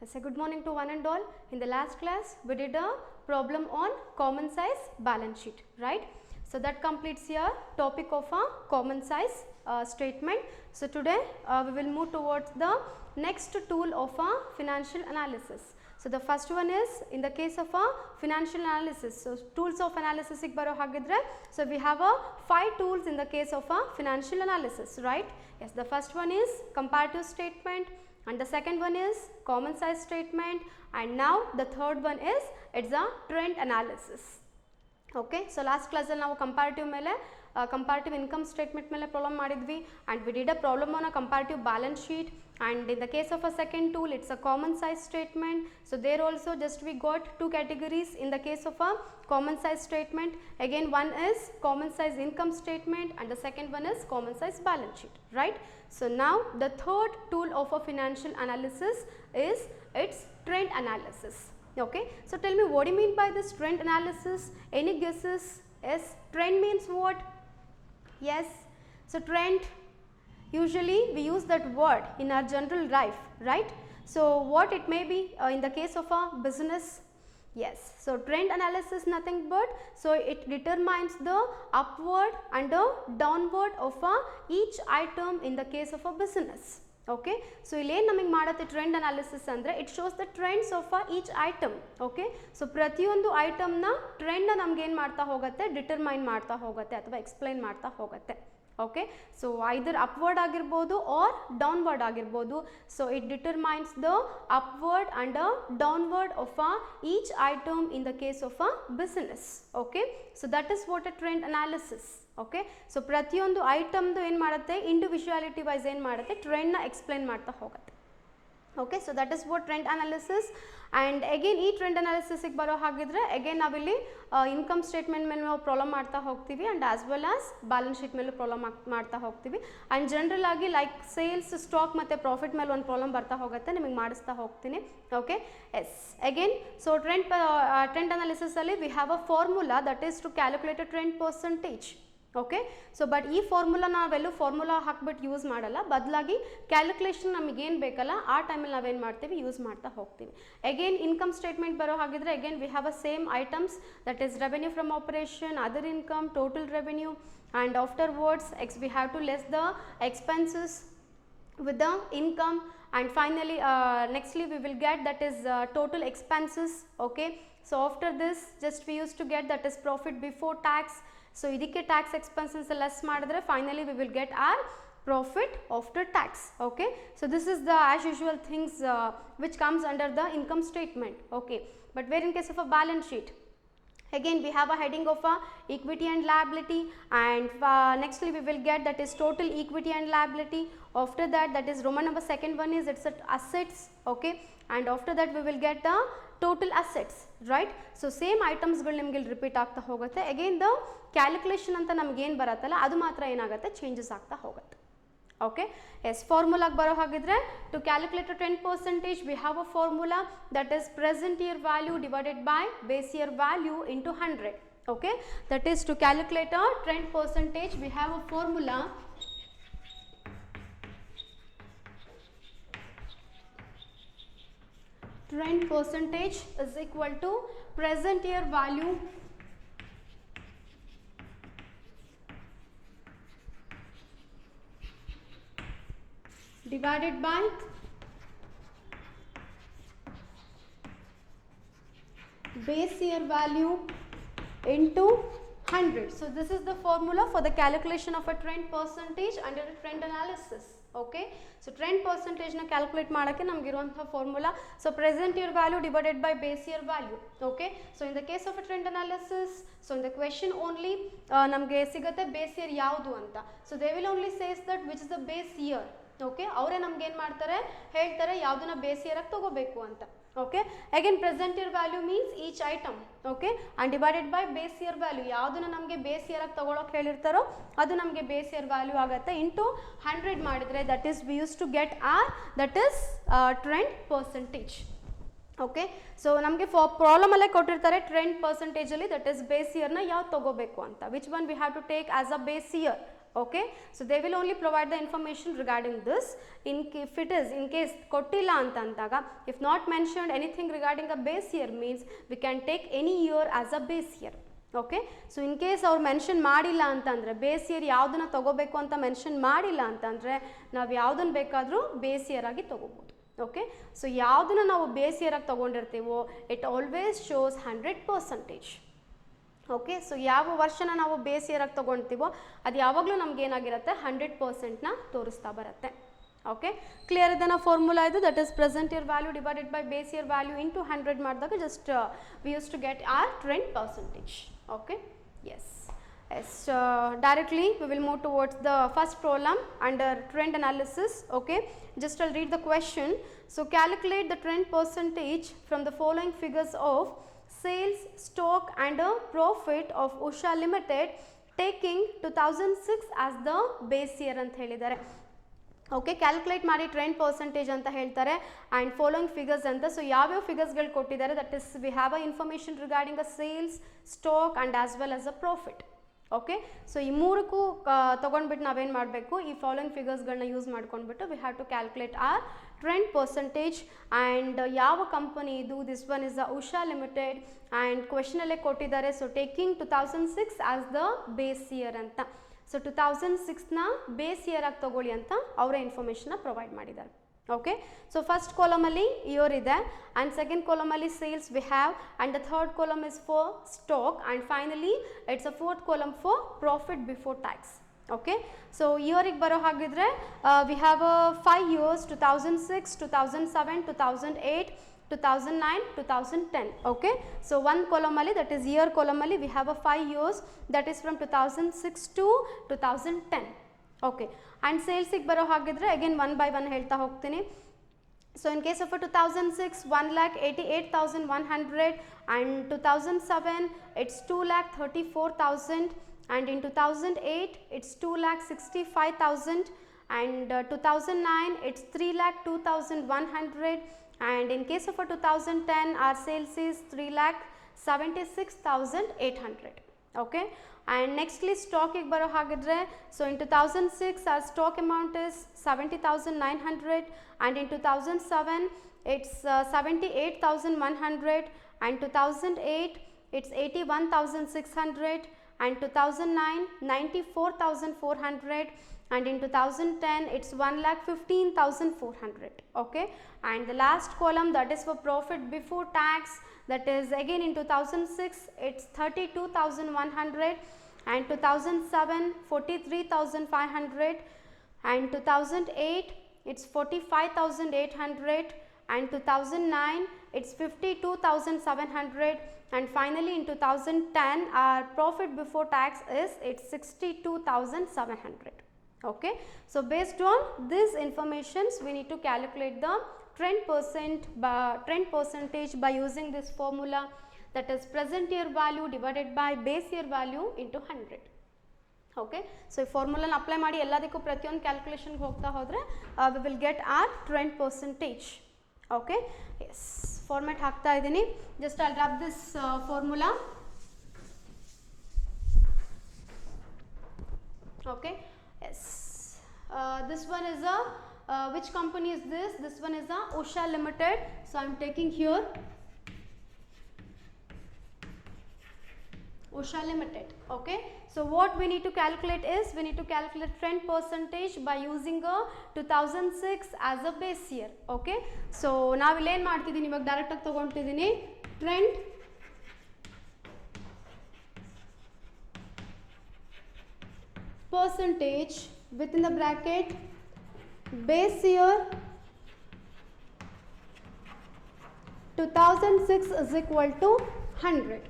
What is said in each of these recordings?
I say good morning to one and all. In the last class, we did a problem on common size balance sheet, right? So that completes your topic of a common size statement. So today we will move towards the next tool of a financial analysis. So the first one is in the case of a financial analysis. So tools of analysis ಗೆ ಬರೋ ಹಾಗಿದ್ರೆ, so we have a 5 tools in the case of a financial analysis, right? Yes, the first one is comparative statement, and the second one is common size statement, and now the third one is it's a trend analysis. Okay, so last class ಅಲ್ಲಿ ನಾವು comparative ಮೇಲೆ comparative income statement ಮೇಲೆ problem ಮಾಡಿದ್ವಿ, and we did a problem on a comparative balance sheet, and in the case of a second tool it's a common size statement. So there also just we got two categories in the case of a common size statement. Again, one is common size income statement and the second one is common size balance sheet, right? So now the third tool of a financial analysis is its trend analysis. Okay, so tell me, what do you mean by this trend analysis? Any guesses? Yes, trend means what? Yes, so trend, usually we use that word in our general life, right? So what it may be in the case of a business? Yes, so trend analysis nothing but, so it determines the upward and the downward of each item in the case of a business. Okay, so ಇಲ್ಲಿ ಏನು ನಮಗೆ ಮಾಡುತ್ತೆ trend analysis ಅಂದರೆ, it shows the trends of each item. Okay, so ಪ್ರತಿಯೊಂದು ಐಟಮ್ನ trend ನಮ್ಗೆ ಏನು ಮಾಡ್ತಾ ಹೋಗುತ್ತೆ, ಡಿಟರ್ಮೈನ್ ಮಾಡ್ತಾ ಹೋಗುತ್ತೆ ಅಥವಾ ಎಕ್ಸ್ಪ್ಲೈನ್ ಮಾಡ್ತಾ ಹೋಗುತ್ತೆ. ಓಕೆ, ಸೊ ಐದರ್ ಅಪ್ವರ್ಡ್ ಆಗಿರ್ಬೋದು ಆರ್ ಡೌನ್ವರ್ಡ್ ಆಗಿರ್ಬೋದು. So it determines the upward and downward of each item in the case of business. Okay, so that is what a trend analysis. Okay, so ಪ್ರತಿಯೊಂದು ಐಟಮ್ದು ಏನು ಮಾಡುತ್ತೆ, individuality wise ಏನು ಮಾಡುತ್ತೆ, ಟ್ರೆಂಡ್ನ explain ಮಾಡ್ತಾ ಹೋಗುತ್ತೆ. Okay, so that is what trend analysis. And again ಈ trend ಅನಾಲಿಸಿಸ್ಗೆ ಬರೋ ಹಾಗಿದ್ರೆ ಅಗೇನ್ ನಾವಿಲ್ಲಿ ಇನ್ಕಮ್ ಸ್ಟೇಟ್ಮೆಂಟ್ ಮೇಲೆ ನಾವು ಪ್ರಾಬ್ಲಮ್ ಮಾಡ್ತಾ ಹೋಗ್ತೀವಿ, and as well as balance sheet ಮೇಲೆ ಪ್ರಾಬ್ಲಮ್ ಮಾಡ್ತಾ ಹೋಗ್ತೀವಿ. ಆ್ಯಂಡ್ ಜನರಲ್ ಆಗಿ ಲೈಕ್ ಸೇಲ್ಸ್, ಸ್ಟಾಕ್ ಮತ್ತು ಪ್ರಾಫಿಟ್ ಮೇಲೆ ಒಂದು ಪ್ರಾಬ್ಲಮ್ ಬರ್ತಾ ಹೋಗುತ್ತೆ, ನಿಮಗೆ ಮಾಡಿಸ್ತಾ ಹೋಗ್ತೀನಿ. Okay, yes again so trend ಅನಾಲಿಸಿಸಲ್ಲಿ we have a formula that is to calculate a trend percentage. Okay, so but ಈ ಫಾರ್ಮುಲಾ ನಾವೆಲ್ಲೂ ಫಾರ್ಮುಲಾ ಹಾಕ್ಬಿಟ್ಟು ಯೂಸ್ ಮಾಡಲ್ಲ, ಬದಲಾಗಿ ಕ್ಯಾಲ್ಕುಲೇಷನ್ ನಮಗೇನು ಬೇಕಲ್ಲ ಆ ಟೈಮಲ್ಲಿ ನಾವೇನು ಮಾಡ್ತೀವಿ, ಯೂಸ್ ಮಾಡ್ತಾ ಹೋಗ್ತೀವಿ. ಅಗೇನ್ ಇನ್ಕಮ್ ಸ್ಟೇಟ್ಮೆಂಟ್ ಬರೋ ಹಾಗಿದ್ರೆ again we have a same items that is revenue from operation, other income, total revenue, and afterwards we have to less the expenses with the income, and finally nextly we will get that is total expenses. Okay, so after this just we used to get that is profit before tax. So ಇದಕ್ಕೆ tax expenses less ಮಾಡಿದ್ರೆ finally we will get our profit after tax. Okay, so this is the as usual things which comes under the income statement. Okay, but where in case of a balance sheet, again we have a heading of equity and liability, and nextly we will get that is total equity and liability. After that is Roman number second one is it's assets. Okay, and after that we will get the total assets, right? So same items ಗಳು ನಿಮಗೆ repeat ಆಗ್ತಾ ಹೋಗುತ್ತೆ. Again the calculation ಅಂತ ನಮ್ಗೆ ಏನು ಬರುತ್ತಲ್ಲ ಅದು ಮಾತ್ರ ಏನಾಗುತ್ತೆ, ಚೇಂಜಸ್ ಆಗ್ತಾ ಹೋಗುತ್ತೆ. ಓಕೆ, ಎಸ್ ಫಾರ್ಮುಲಾಗೆ ಬರೋ ಹಾಗಿದ್ರೆ to calculate 10% we have a formula that is present year value divided by base year value into 100. Okay, that is to calculate 10% we have a formula trend percentage is equal to present year value divided by base year value into 100. So this is the formula for the calculation of a trend percentage under a trend analysis. Okay, so trend ಪರ್ಸೆಂಟೇಜ್ನ calculate ಮಾಡೋಕ್ಕೆ ನಮ್ಗೆ ಇರುವಂಥ formula, so present year value divided by base year value. Okay, so in the case of a trend analysis, so in the question only ನಮಗೆ ಸಿಗುತ್ತೆ base year ಯಾವುದು ಅಂತ. So they will only says that which is the base year. Okay, ಅವರೇ ನಮ್ಗೆ ಏನು ಮಾಡ್ತಾರೆ, ಹೇಳ್ತಾರೆ ಯಾವುದನ್ನ ಬೇಸ್ ಇಯರಾಗಿ ತೊಗೋಬೇಕು ಅಂತ. Okay, again present year value means each item. Okay, and divided by base year value, ಯಾವುದನ್ನ ನಮಗೆ ಬೇಸ್ ಇಯರಾಗಿ ತೊಗೊಳಕ್ಕೆ ಹೇಳಿರ್ತಾರೋ ಅದು ನಮಗೆ ಬೇಸ್ ಇಯರ್ ವ್ಯಾಲ್ಯೂ ಆಗುತ್ತೆ, ಇಂಟು 100 ಮಾಡಿದರೆ that is we use to get our that is trend percentage. Okay, so ನಮಗೆ ಪ್ರಾಬ್ಲಮಲ್ಲೇ ಕೊಟ್ಟಿರ್ತಾರೆ ಟ್ರೆಂಡ್ ಪರ್ಸೆಂಟೇಜಲ್ಲಿ ದಟ್ ಈಸ್ ಬೇಸ್ ಇಯರ್ನ ಯಾವ್ದು ತೊಗೋಬೇಕು ಅಂತ, which one we have to take as a base year. Okay, so they will only provide the information regarding this. If it is in case kottilla anta andaga, if not mentioned anything regarding a base year means we can take any year as a base year. Okay, so in case ಅವ್ರು mention ಮಾಡಿಲ್ಲ ಅಂತಂದರೆ base year ಯಾವುದನ್ನ ತೊಗೋಬೇಕು ಅಂತ mention ಮಾಡಿಲ್ಲ ಅಂತಂದರೆ ನಾವು ಯಾವುದನ್ನು ಬೇಕಾದರೂ ಬೇಸ್ ಇಯರ್ ಆಗಿ ತೊಗೋಬೋದು. ಓಕೆ, ಸೊ ಯಾವುದನ್ನು ನಾವು ಬೇಸ್ ಇಯರ್ ಆಗಿ ತೊಗೊಂಡಿರ್ತೀವೋ it always shows 100%. Okay, so ಯಾವ ವರ್ಷನ ನಾವು ಬೇಸ್ ಇಯರ್ ಆಗಿ ತೊಗೊಳ್ತೀವೋ ಅದು ಯಾವಾಗಲೂ ನಮ್ಗೆ ಏನಾಗಿರುತ್ತೆ 100%ನ ತೋರಿಸ್ತಾ ಬರುತ್ತೆ. ಓಕೆ, ಕ್ಲಿಯರ್ ಇದನ್ನ ಫಾರ್ಮುಲಾ ಇದು, that is present year value divided by base year value into 100 ಮಾಡಿದಾಗ just we use to get our trend percentage. Okay, yes, directly we will move towards the first problem under trend analysis. Okay, just I'll read the question. So calculate the trend percentage from the following figures of sales, stock and a profit of Usha Limited taking 2006 as the base year ಅಂತ ಹೇಳಿದ್ದಾರೆ. Okay, calculate ಮಾಡಿ trend percentage ಅಂತ ಹೇಳ್ತಾರೆ and following figures ಅಂತ. So ಯಾವ್ಯಾವ ಫಿಗರ್ಸ್ಗಳು ಕೊಟ್ಟಿದ್ದಾರೆ, that is we have a information regarding a sales, stock and as well as a profit. Okay, so ಈ ಮೂರಕ್ಕೂ ತೊಗೊಂಡ್ಬಿಟ್ಟು ನಾವೇನು ಮಾಡಬೇಕು, ಈ ಫಾಲೋಯಿಂಗ್ ಫಿಗರ್ಸ್ಗಳನ್ನ ಯೂಸ್ ಮಾಡ್ಕೊಂಡ್ಬಿಟ್ಟು we have to calculate our trend percentage. And ಯಾವ ಕಂಪನಿ ಇದು, this one is the Usha Limited and ಕ್ವೆಶನಲ್ಲೇ ಕೊಟ್ಟಿದ್ದಾರೆ. So taking 2006 as the base year ಅಂತ. ಸೊ 2006ನ ಬೇಸ್ ಇಯರ್ ಆಗಿ ತೊಗೊಳ್ಳಿ ಅಂತ ಅವರೇ ಇನ್ಫಾರ್ಮೇಷನ್ನ ಪ್ರೊವೈಡ್ ಮಾಡಿದ್ದಾರೆ. ಓಕೆ, ಸೊ ಫಸ್ಟ್ ಕಾಲಮಲ್ಲಿ ಇಯರ್ ಇದೆ ಆ್ಯಂಡ್ ಸೆಕೆಂಡ್ ಕಾಲಮಲ್ಲಿ sales we have and the third column is for stock and finally it's a fourth column for profit before tax. Okay, so ಇಯರಿಗೆ ಬರೋ ಹಾಗಿದ್ರೆ we have 5 years 2006, 2007, 2008, 2009, 2010. Okay, so one column ali, that is year column ali, we have a 5 years, that is from 2006 to 2010. Okay, and sales ಗೆ ಬರೋ ಹಾಗಿದ್ರೆ again one by one ಹೇಳ್ತಾ ಹೋಗ್ತೀನಿ. So in case of a 2006, 1,88,100 and 2007 it's 2,34,000 and in 2008 it's 2,65,000 and 2009 it's 3,02,100 and in case of a 2010 our sales is 3,76,800. Okay, and nextly stock ಗೆ ಬರೋ ಹಾಗಿದ್ರೆ, so in 2006 our stock amount is 70,900 and in 2007 it's 78,100 and 2008 it's 81,600 and 2009 94,400 and in 2010 it's 1,15,400. Okay, and the last column, that is for profit before tax, that is again in 2006 it's 32,100 and 2007 43,500 and 2008 it's 45,800 and 2009 it's 52,700 and finally in 2010 our profit before tax is it's 62,700. Okay, so based on these informations we need to calculate the trend percentage by using this formula, that is present year value divided by base year value into 100. Okay, so ಈ ಫಾರ್ಮುಲಾನ apply ಮಾಡಿ ಎಲ್ಲದಕ್ಕೂ ಪ್ರತಿಯೊಂದು ಕ್ಯಾಲ್ಕುಲೇಷನ್ಗೆ ಹೋಗ್ತಾ ಹೋದರೆ we will get our trend percentage. Okay, yes, format ಹಾಕ್ತಾ ಇದ್ದೀನಿ. just I'll wrap this formula. Okay, yes, this one is a which company is this? This one is a Usha Limited. So I'm taking here Usha Limited. Okay, so what we need to calculate is we need to calculate trend percentage by using a 2006 as a base year. Okay, so ನಾವು ಇಲ್ಲಿ ಏನು ಮಾಡ್ತಿದ್ದೀನಿ, ಇವಾಗ direct ಆಗಿ ತಗೊಂತಿದ್ದೀನಿ trend percentage within the bracket base year 2006 is equal to 100.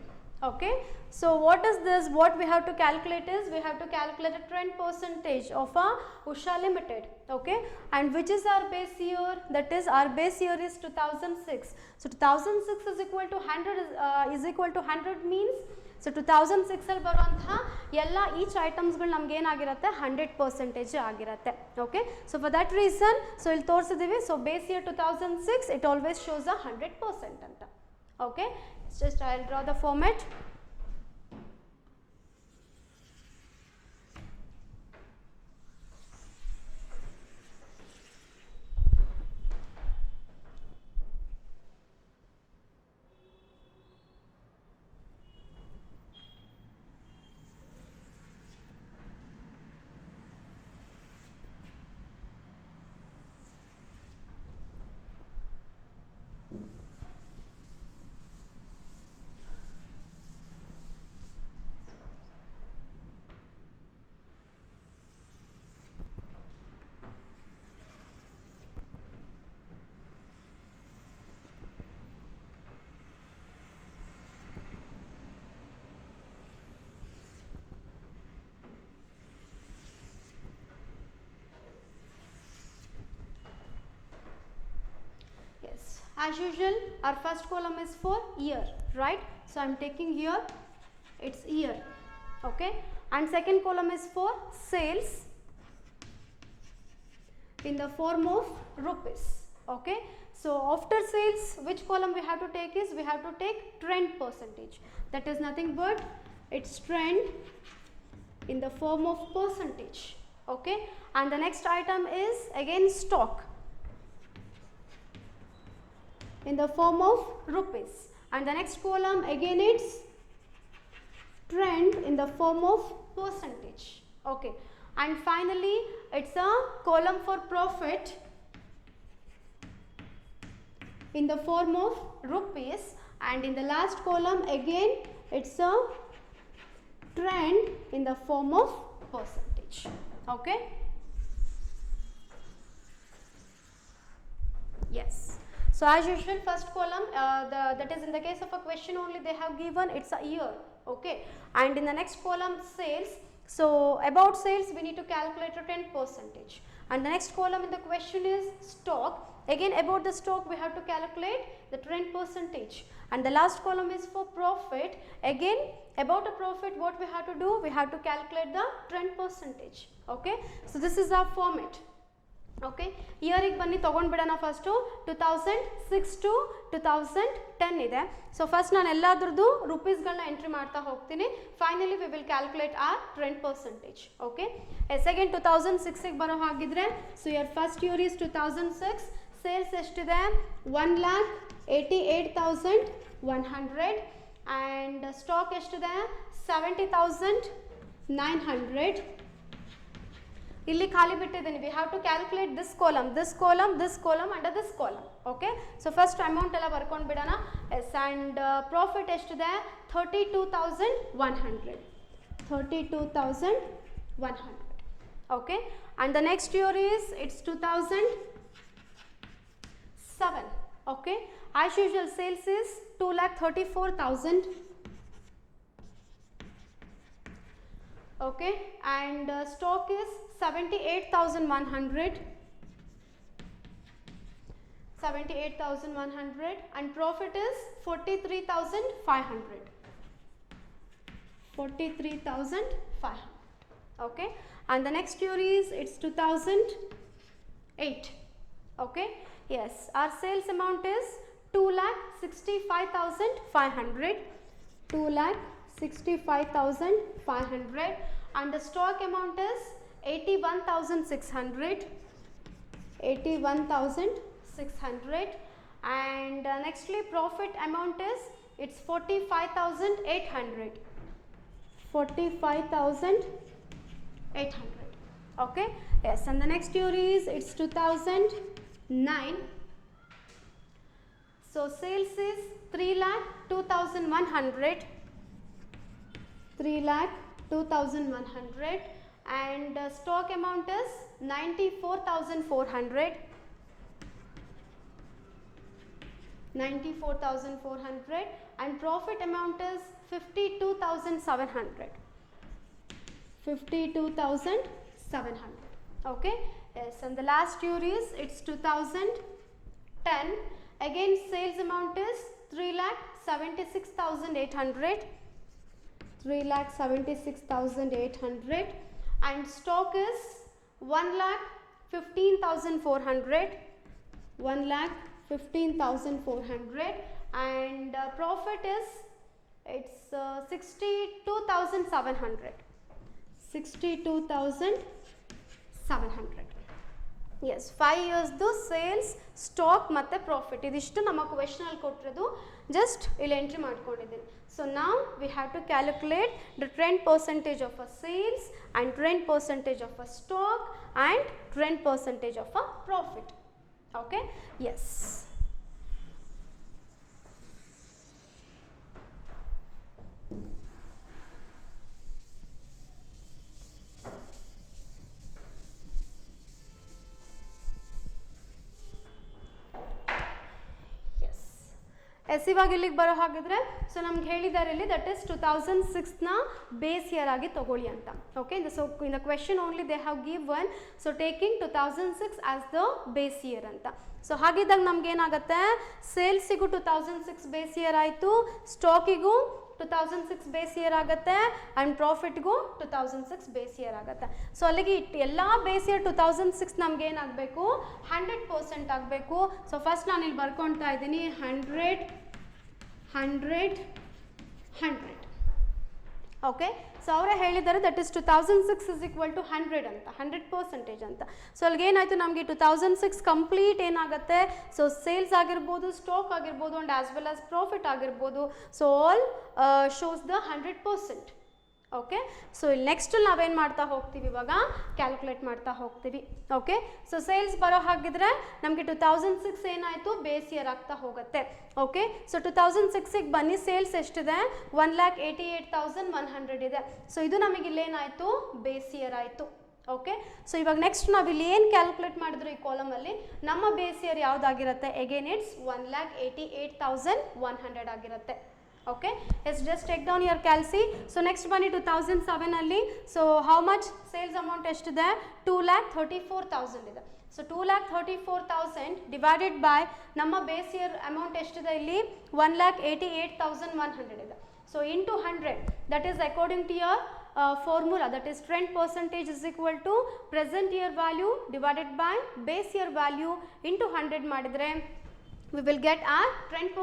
Okay, so what is this? What we have to calculate is we have to calculate the trend percentage of a Usha Limited. Okay, and which is our base year? That is our base year is 2006. So 2006 is equal to 100 is equal to 100 means, so 2006 ಅಲ್ಲಿ ಬರುವಂತಹ ಎಲ್ಲ each ಐಟಮ್ಸ್ಗಳು ನಮ್ಗೆ ಏನಾಗಿರುತ್ತೆ 100% ಆಗಿರುತ್ತೆ. Okay, so for that reason so ಇಲ್ಲಿ ತೋರಿಸಿದ್ದೀವಿ. So base year 2006 it always shows a 100% ಅಂತ. Okay, just I'll draw the format. As usual, our first column is for year, right? So I am taking here its year, okay, and second column is for sales in the form of rupees, okay. So after sales, which column we have to take is, we have to take trend percentage, that is nothing but its trend in the form of percentage, okay. And the next item is again stock in the form of rupees, and the next column again it's trend in the form of percentage, okay. And finally it's a column for profit in the form of rupees, and in the last column again it's a trend in the form of percentage, okay. Yes. So as usual, first column, that is in the case of a question only they have given it's a year, okay. And in the next column sales, so about sales we need to calculate a 10%, and the next column in the question is stock. Again about the stock we have to calculate the 10%, and the last column is for profit. Again about a profit what we have to do, we have to calculate the 10%, okay. So this is our format, okay. Year ಗೆ ಬನ್ನಿ ತಗೊಂಡ್ಬಿಡೋಣ. First 2006 to 2010 ಇದೆ. So first ನಾನು ಎಲ್ಲಾದ್ರದ್ದು ರುಪೀಸ್ಗಳನ್ನ entry ಮಾಡ್ತಾ ಹೋಗ್ತೀನಿ. Finally we will calculate our trend percentage, okay. Second 2006 ಗೆ ಬರೋ ಹಾಗಿದ್ರೆ, so your first year is 2006. Sales ಎಷ್ಟಿದೆ? 1,88,100 ಆ್ಯಂಡ್ ಸ್ಟಾಕ್ ಎಷ್ಟಿದೆ? 70,900. ಇಲ್ಲಿ ಖಾಲಿ ಬಿಟ್ಟಿದ್ದೀನಿ. We have to calculate this column, this column, this column and this column, okay. So first amount ಎಲ್ಲ ಬರ್ಕೊಂಡು ಬಿಡೋಣ. ಎಸ್, ಆ್ಯಂಡ್ ಪ್ರಾಫಿಟ್ ಎಷ್ಟಿದೆ? 32,100, 32,100, okay. And the next year is it's 2007, okay. As usual, sales is 2,34,000, okay, and stock is 78,100, 78,100, and profit is 43,500, 43,500, okay. And the next year is it's 2008, okay. Yes, our sales amount is 2,65,500, 2,65,500, and the stock amount is 81,600, 81,600, and nextly profit amount is it's 45,800, 45,800, okay. Yes, and the next year is it's 2009. So sales is 3,02,100, 3,02,100, and stock amount is 94,400, 94,400, and profit amount is 52,700, 52,700, okay. Yes, and the last year is it's 2010. Again sales amount is 3,76,800, 3,76,800, and stock is 1,15,400, 1,15,400, and profit is it's 62,700, 62,700. Yes, 5 ಇಯರ್ಸ್ದು sales, stock ಮತ್ತು profit ಇದಿಷ್ಟು ನಮ್ಮ ಕ್ವೆಶ್ಚನಲ್ಲಿ ಕೊಟ್ಟಿರೋದು. Just ಇಲ್ಲಿ entry ಮಾಡ್ಕೊಂಡಿದ್ದೀನಿ. So ನಾವು we have to calculate the trend percentage of a sales and trend percentage of a stock and trend percentage of a profit, okay. Yes, yes ಇವಾಗ ಇಲ್ಲಿಗೆ ಬರೋ ಹಾಗಿದ್ರೆ ಸೊ ನಮ್ಗೆ ಹೇಳಿದ್ದಾರೆ ಇಲ್ಲಿ ದಟ್ ಇಸ್ 2006ನ ಬೇಸ್ ಇಯರ್ ಆಗಿ ತಗೊಳ್ಳಿ ಅಂತ. Okay, so in the question only they have given so taking 2006 as the base year ಅಂತ. ಸೊ ಹಾಗಿದ್ದಾಗ ನಮ್ಗೆ ಏನಾಗುತ್ತೆ, ಸೇಲ್ಸಿಗೂ 2006 ಬೇಸ್ ಇಯರ್ ಆಯಿತು, ಸ್ಟಾಕಿಗೂ 2006 ಬೇಸ್ ಇಯರ್ ಆಗುತ್ತೆ ಆ್ಯಂಡ್ ಪ್ರಾಫಿಟ್ಗೂ 2006 ಬೇಸ್ ಇಯರ್ ಆಗುತ್ತೆ. ಸೊ ಅಲ್ಲಿಗೆ ಎಲ್ಲ ಬೇಸ್ ಇಯರ್ 2006 ನಮ್ಗೆ ಏನಾಗಬೇಕು, 100% ಆಗಬೇಕು. ಸೊ ಫಸ್ಟ್ ನಾನು ಇಲ್ಲಿ ಬರ್ಕೊಳ್ತಾ ಇದ್ದೀನಿ 100 100 100. ಓಕೆ, ಸೊ ಅವರೇ ಹೇಳಿದ್ದಾರೆ that is 2006 is equal to 100 ಅಂತ, 100% ಅಂತ. ಸೊ ಅಲ್ಲಿಗೆ ಏನಾಯಿತು, ನಮಗೆ 2006 ಕಂಪ್ಲೀಟ್ ಏನಾಗುತ್ತೆ, ಸೊ ಸೇಲ್ಸ್ ಆಗಿರ್ಬೋದು, ಸ್ಟಾಕ್ ಆಗಿರ್ಬೋದು and as well as profit ಆಗಿರ್ಬೋದು, so all shows the 100%. Okay, so ಇಲ್ಲಿ ನೆಕ್ಸ್ಟ್ ನಾವೇನು ಮಾಡ್ತಾ ಹೋಗ್ತೀವಿ, ಇವಾಗ ಕ್ಯಾಲ್ಕುಲೇಟ್ ಮಾಡ್ತಾ ಹೋಗ್ತೀವಿ. ಓಕೆ, ಸೊ ಸೇಲ್ಸ್ ಬರೋ ಹಾಗಿದ್ರೆ ನಮಗೆ 2006 ಏನಾಯಿತು, ಬೇಸ್ ಇಯರ್ ಆಗ್ತಾ ಹೋಗುತ್ತೆ. ಓಕೆ, ಸೊ 2006ಗೆ ಬನ್ನಿ, ಸೇಲ್ಸ್ ಎಷ್ಟಿದೆ, 1,88,100 ಇದೆ. ಸೊ ಇದು ನಮಗೆ ಇಲ್ಲೇನಾಯಿತು, ಬೇಸ್ ಇಯರ್ ಆಯಿತು. ಓಕೆ, ಸೊ ಇವಾಗ ನೆಕ್ಸ್ಟ್ ನಾವು ಇಲ್ಲಿ ಏನು ಕ್ಯಾಲ್ಕುಲೇಟ್ ಮಾಡಿದ್ರು ಈ ಕಾಲಮಲ್ಲಿ ನಮ್ಮ ಬೇಸ್ ಇಯರ್ ಯಾವುದಾಗಿರುತ್ತೆ, ಅಗೇನ್ ಇಟ್ಸ್ 1,88,100 ಆಗಿರುತ್ತೆ. Okay, yes just take down your calci. So next ಬನ್ನಿ 2007 ಅಲ್ಲಿ, so how much sales amount ಎಷ್ಟಿದೆ, 2,34,000 ಇದೆ. ಸೊ 2,34,000 ಡಿವೈಡೆಡ್ ಬೈ ನಮ್ಮ ಬೇಸ್ ಇಯರ್ ಅಮೌಂಟ್ ಎಷ್ಟಿದೆ ಇಲ್ಲಿ, 1,88,100 ಇದೆ. So into 100, that is according to your formula, that is trend % is equal to present year value divided by base year value into 100 ಮಾಡಿದ್ರೆ we will get our trend %,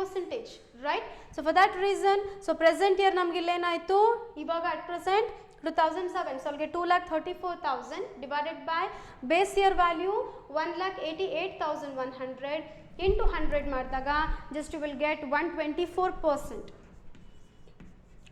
right? So for that reason, so present year ನಮಗೆ ಇಲ್ಲೇನಾಯಿತು, ಇವಾಗ at present 2007, so ಅಲ್ಲಿಗೆ 2,34,000 divided by base year value 1,88,100 into 100 ಮಾಡಿದಾಗ just you will get 124%.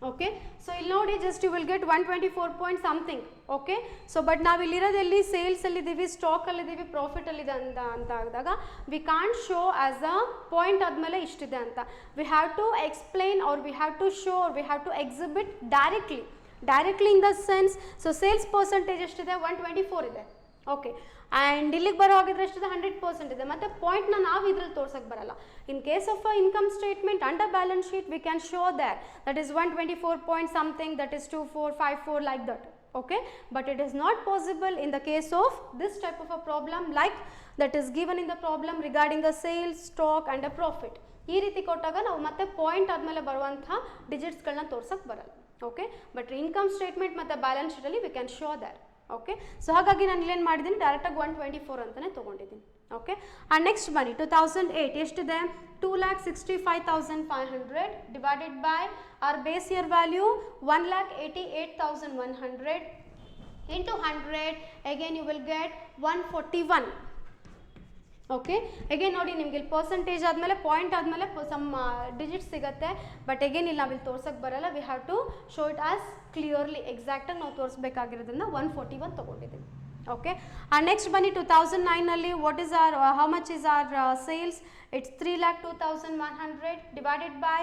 Okay, so ಇಲ್ಲಿ ನೋಡಿ just you will get 124 point something. Okay, so but ನಾವು ಇಲ್ಲಿರೋದೆಲ್ಲಿ ಸೇಲ್ಸಲ್ಲಿದ್ದೀವಿ, ಸ್ಟಾಕಲ್ಲಿದ್ದೀವಿ, ಪ್ರಾಫಿಟಲ್ಲಿದೆ ಅಂತ ಆದಾಗ we can't show as a point ಆದಮೇಲೆ ಇಷ್ಟಿದೆ ಅಂತ. We have to explain or we have to show or we have to exhibit directly in the sense. So sales percentage ಎಷ್ಟಿದೆ, 124 ಇದೆ. ಓಕೆ, ಆ್ಯಂಡ್ ಇಲ್ಲಿಗೆ ಬರೋ ಹಾಗಿದ್ರೆ ಎಷ್ಟಿದೆ, 100% ಇದೆ. ಮತ್ತು ಪಾಯಿಂಟ್ನ ನಾವು ಇದ್ರಲ್ಲಿ ತೋರ್ಸಕ್ಕೆ ಬರಲ್ಲ. ಇನ್ case of a income statement under balance sheet V can show that is 124 point something, that is 2454 like that. Okay, but it is not possible in the case of this type of a problem like that is given in the problem regarding the sales, stock and a profit. ಈ ರೀತಿ ಕೊಟ್ಟಾಗ ನಾವು ಮತ್ತೆ point ಆದಮೇಲೆ ಬರುವಂಥ ಡಿಜಿಟ್ಸ್ಗಳನ್ನ ತೋರ್ಸಕ್ಕೆ ಬರಲ್ಲ. ಓಕೆ, ಬಟ್ ಇನ್ಕಮ್ ಸ್ಟೇಟ್ಮೆಂಟ್ ಮತ್ತು ಬ್ಯಾಲೆನ್ಸ್ ಶೀಟಲ್ಲಿ we can show that. Okay, so ಹಾಗಾಗಿ ನಾನು ಇಲ್ಲೇನು ಮಾಡಿದ್ದೀನಿ, ಡೈರೆಕ್ಟಾಗಿ 124 ಅಂತಲೇ ತೊಗೊಂಡಿದ್ದೀನಿ. ಓಕೆ, ಆ್ಯಂಡ್ ನೆಕ್ಸ್ಟ್ ಬನ್ನಿ 2008 ಎಷ್ಟಿದೆ, 2,65,500 divided by our base year value 1,88,100 into 100, again you will get 141. Okay, again ನೋಡಿ ನಿಮಗೆ ಇಲ್ಲಿ ಪರ್ಸೆಂಟೇಜ್ ಆದಮೇಲೆ ಪಾಯಿಂಟ್ ಆದಮೇಲೆ ಸಮ್ ಡಿಜಿಟ್ಸ್ ಸಿಗುತ್ತೆ. ಬಟ್ ಅಗೇನ್ ಇಲ್ಲಿ ನಾವಿಲ್ಲಿ ತೋರ್ಸಕ್ಕೆ ಬರಲ್ಲ, we have to show it as clearly ಎಕ್ಸಾಕ್ಟಾಗಿ ನಾವು ತೋರಿಸ್ಬೇಕಾಗಿರೋದ್ರಿಂದ 141 ತೊಗೊಂಡಿದ್ದೀನಿ. ಓಕೆ, ಆ್ಯಂಡ್ ನೆಕ್ಸ್ಟ್ ಬನ್ನಿ 2009 what is our how much is our sales, it's 3,02,100 divided by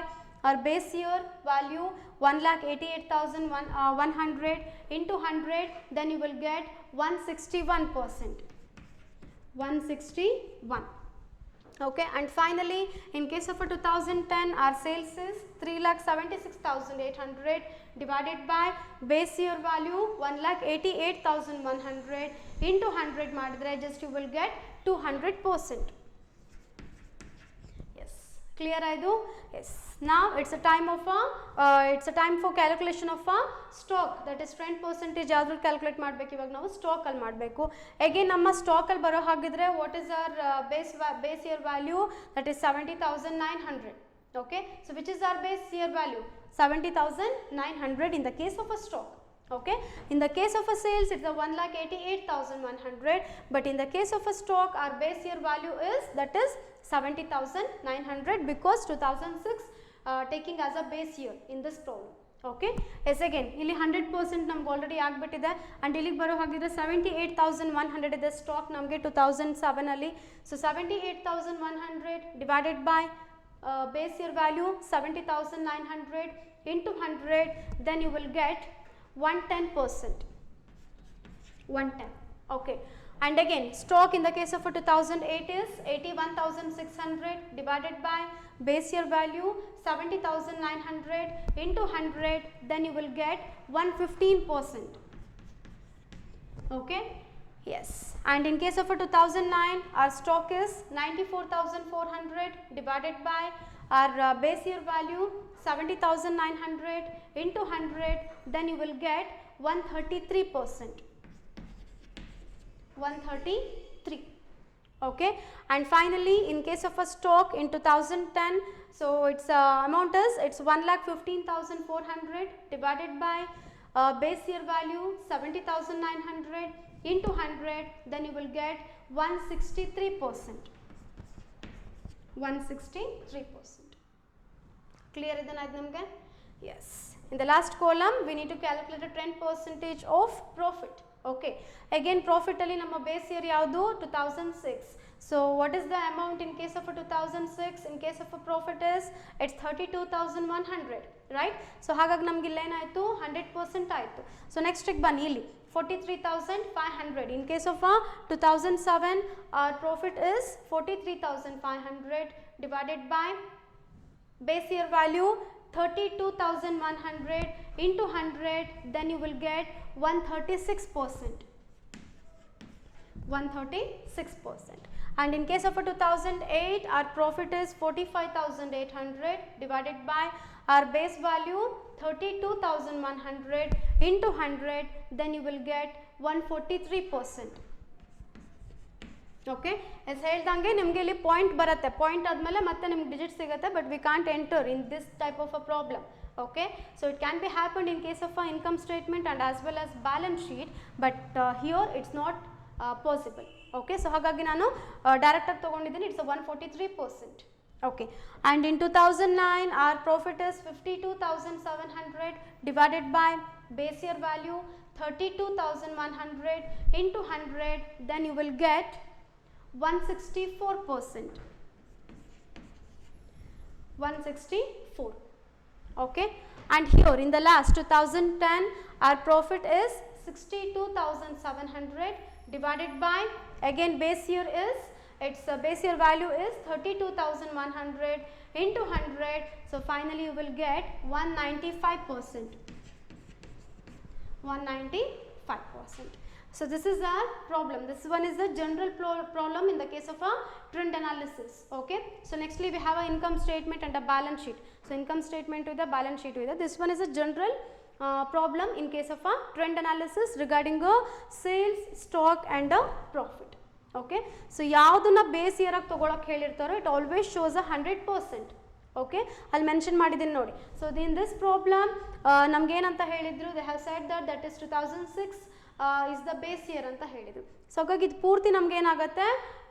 our base year value 1,88,100 into 100, then you will get 161%. 161. Okay, and finally in case of a 2010 our sales is 3,76,800 divided by base year value 1,88,100 into 100 ಮಾಡಿದ್ರೆ just you will get 200%. Yes, clear ಆಯ್ತು? Yes. Now it's a time for calculation of a stock, that is trend percentage ಯಾವ್ದ್ರಲ್ಲಿ calculate ಮಾಡಬೇಕು, ಇವಾಗ ನಾವು ಸ್ಟಾಕಲ್ಲಿ ಮಾಡಬೇಕು. Again ನಮ್ಮ ಸ್ಟಾಕಲ್ಲಿ ಬರೋ ಹಾಗಿದ್ರೆ what is our base year value, that is 70,900. Okay, so which is our base year value, 70,900 in the case of a stock. Okay, in the case of a sales it's a 1,88,100, but in the case of a stock our base year value is that is 70,900 because 2006 taking as a base year in this problem. Okay, yes, again ಇಲ್ಲಿ 100% ನಮ್ಗೆ already ಆಗಿಬಿಟ್ಟಿದೆ. And ಇಲ್ಲಿಗೆ ಬರೋ ಹಾಗಿದ್ರೆ 78,100 ಇದೆ stock ನಮಗೆ 2007 ಅಲ್ಲಿ. So 78,100 divided by base year value 70,900 into 100, then you will get 110%. 110. Okay, And again, stock in the case of a 2008 is 81,600 divided by base year value 70,900 into 100, then you will get 115%. Okay. Yes. And in case of a 2009, our stock is 94,400 divided by our base year value 70,900 into 100, then you will get 133%. 133. Okay. And finally, in case of a stock in 2010, so its amount is, it's 1,15,400 divided by base year value 70,900 into 100, then you will get 163%. 163%. Clear idanaydu namge? Yes. In the last column, we need to calculate the trend percentage of profit. Okay. Again, profit alli namma base year yavadu 2006. So what is the amount in case of a 2006? In case of a profit is, it's 32,100, right? So hagag namge illa enaytu 100% aaytu. So next ಗೆ ಬನ್ನಿ ಇಲ್ಲಿ 43,500. In case of a 2007, our profit is 43,500 divided by base year value 32,100 into 100, then you will get 136%. 136%. And in case of a 2008, our profit is 45,800 divided by our base value 32,100 into 100, then you will get 143%. Okay. As ಹೇಳ್ದಂಗೆ ನಿಮಗೆ ಇಲ್ಲಿ point ಬರುತ್ತೆ, point ಆದಮೇಲೆ ಮತ್ತೆ ನಿಮಗೆ digit ಸಿಗುತ್ತೆ, but we can't enter in this type of a problem. Okay, so it can be happened in case of a income statement and as well as balance sheet, but here it's not possible. Okay, so ಹಾಗಾಗಿ ನಾನು direct ಆಗಿ ತಗೊಂಡಿದ್ದೀನಿ, it's a 143%. Okay, and in 2009 our profit is 52,700 divided by base year value 32,100 into 100, then you will get 164%. 164. Okay, and here in the last 2010 our profit is 62,700 divided by, again base year is, its base year value is 32,100 into 100, so finally you will get 195%. 195%. So this is our problem. This one is the general problem in the case of a trend analysis. Okay. So nextly we have a income statement and a balance sheet. So income statement with the balance sheet with the, this one is a general problem in case of a trend analysis regarding a sales, stock and a profit. Okay. So ಯಾವ್ದನ್ನ base year ಆಗಿ ತಗೊಳಕ್ಕೆ ಹೇಳಿರ್ತಾರೋ it always shows a 100%. Okay, ಅಲ್ಲಿ mention ಮಾಡಿದ್ದೀನಿ ನೋಡಿ. So in this problem ನಮ್ಗೆ ಏನಂತ ಹೇಳಿದ್ರು, they have said that is 2006 is the base year ಅಂತ ಹೇಳಿದರು. ಸೊ ಹಾಗಾಗಿ ಇದು ಪೂರ್ತಿ ನಮ್ಗೆ ಏನಾಗುತ್ತೆ,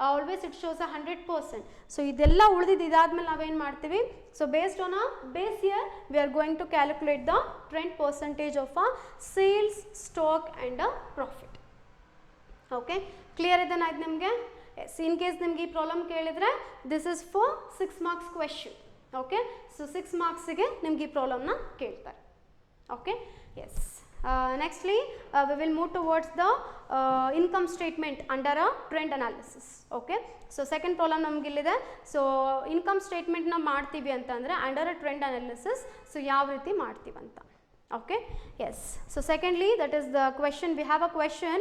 always it shows a 100%. So ಇದೆಲ್ಲ ಉಳಿದಿದ್ದು ಇದಾದ್ಮೇಲೆ ನಾವೇನು ಮಾಡ್ತೀವಿ, so based on a base year we are going to calculate the trend percentage of a sales, stock and a profit. Okay, clear ಇದನ್ನ ಇದು ನಿಮಗೆ? ಎಸ್, ಇನ್ ಕೇಸ್ ನಿಮ್ಗೆ ಈ ಪ್ರಾಬ್ಲಮ್ ಕೇಳಿದರೆ this is for 6 marks question. Okay, so 6 marksಗೆ ನಿಮ್ಗೆ ಈ ಪ್ರಾಬ್ಲಮ್ನ ಕೇಳ್ತಾರೆ. Okay, yes. Nextly, we will move towards the income statement under a trend analysis. Okay, so second problem ನಮ್ಗೆ ಇಲ್ಲಿದೆ. ಸೊ ಇನ್ಕಮ್ ಸ್ಟೇಟ್ಮೆಂಟ್ನ ಮಾಡ್ತೀವಿ ಅಂತಂದರೆ under a trend analysis, so ಯಾವ ರೀತಿ ಮಾಡ್ತೀವಿ ಅಂತ. Okay, yes. So secondly, that is the question, we have a question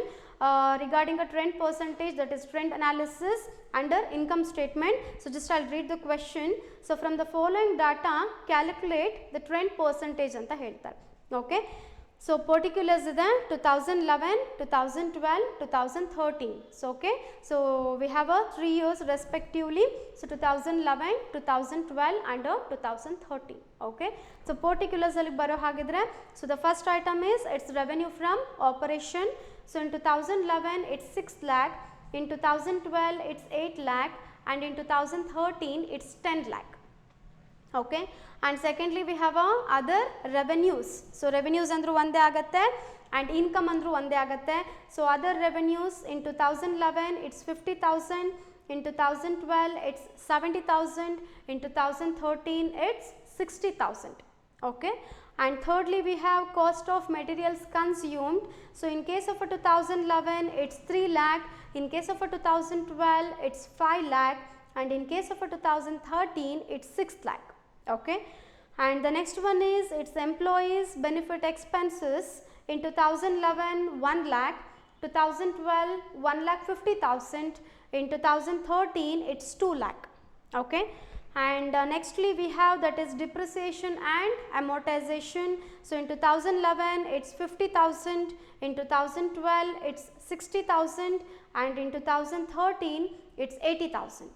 regarding a trend percentage, that is trend analysis under income statement. So just I'll read the question. So from the following data calculate the trend percentage anta ಹೇಳ್ತಾರೆ. Okay, so particulars ಇದೆ 2011, 2012, 2013. So okay, so we have a 3 years respectively, so 2011, 2012 and 2013. Okay, so particulars ಅಲ್ಲಿ ಬರೋ ಹಾಗಿದ್ರೆ, so the first item is its revenue from operation. So in 2011 it's 6 lakh, in 2012 it's 8 lakh and in 2013 it's 10 lakh. Okay, and secondly we have other revenues. So revenues andru ಒಂದೇ ಆಗುತ್ತೆ and income andru ಒಂದೇ ಆಗುತ್ತೆ. So other revenues in 2011 it's 50,000, in 2012 it's 70,000, in 2013 it's 60,000. Okay, and thirdly we have cost of materials consumed. So in case of a 2011 it's 3 lakh, In case of a 2012 it's 5 lakh, and in case of a 2013 it's 6 lakh. Okay. And the next one is its employees benefit expenses. In 2011 1 lakh, 2012 1 lakh 50,000, in 2013 it's 2 lakh. Okay. And nextly we have that is depreciation and amortization. So in 2011 it's 50,000, in 2012 it's 60,000, and in 2013 it's 80,000.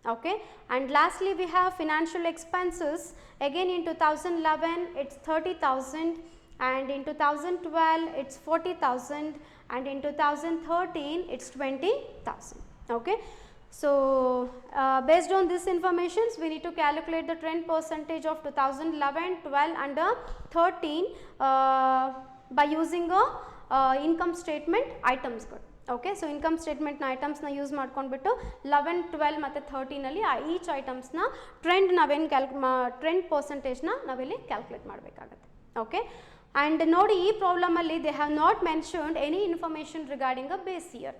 Okay. And lastly we have financial expenses. Again in 2011 it's 30,000, and in 2012 it's 40,000, and in 2013 it's 20,000. Okay. So based on this information we need to calculate the trend percentage of 2011, 12 and 13 by using a income statement items. Okay. So income statement items na use ಮಾಡ್ಕೊಂಡ್ಬಿಟ್ಟು 11, 12 ಮತ್ತು 13 ಅಲ್ಲಿ each items ನ trend ನಾವೇನು trend percentage ನ ನಾವಿಲ್ಲಿ calculate ಮಾಡಬೇಕಾಗುತ್ತೆ. Okay. and ನೋಡಿ ಈ ಪ್ರಾಬ್ಲಮ್ ಅಲ್ಲಿ they have not mentioned any information regarding a base year.